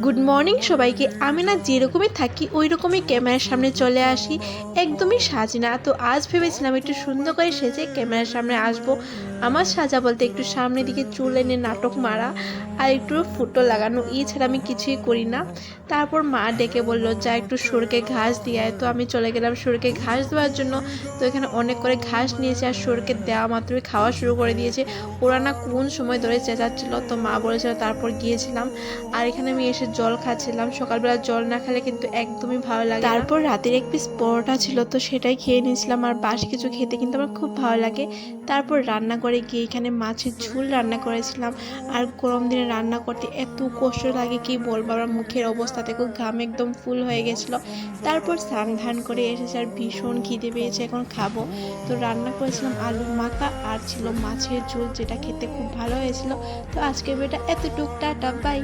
Good morning সবাইকে। আমি না যেরকমই থাকি ওই রকমই ক্যামেরার সামনে চলে আসি, একদমই সাজি না। তো আজ ভেবেছিলাম একটু সুন্দর করে সেজে ক্যামেরার সামনে আসব। আমার সাজা বলতে একটু সামনের দিকে চুল এনে নাটক মারা আর একটু ফুটো লাগানো, এছাড়া আমি কিছুই করি না। তারপর মা ডেকে বললো যা একটু সরকে ঘাস দিয়ে আয়। তো আমি চলে গেলাম সরকে ঘাস দেওয়ার জন্য। তো এখানে অনেক করে ঘাস নিয়েছে আর সরকে দেওয়া মাত্রই খাওয়া শুরু করে দিয়েছে। ওরা না কোন সময় ধরে চেঁচাচ্ছিল, তো মা বলেছিল, তারপর গিয়েছিলাম। আর এখানে আমি এসে জল খাচ্ছিলাম। সকালবেলা জল না খেলে কিন্তু একদমই ভালো লাগে না। তারপর রাতের এক পিস পরোটা ছিল, তো সেটাই খেয়ে নিয়েছিলাম। আর বাসি কিছু খেতে কিন্তু আমার খুব ভালো লাগে। তারপর রান্না করে গিয়ে এখানে মাছের ঝোল রান্না করেছিলাম। আর গরম দিনে রান্না করতে এত কষ্ট লাগে কি বলবো, আমার মুখের অবস্থা দেখো, ঘাম একদম ফুল হয়ে গেছিলো। তারপর স্নান ধান করে এসেছে আর ভীষণ খিদে পেয়েছে, এখন খাবো। তো রান্না করেছিলাম আলু মাখা আর ছিল মাছের ঝোল, যেটা খেতে খুব ভালো হয়েছিল। তো আজকের ভিডিওটা এতটুকু, টাটা বাই।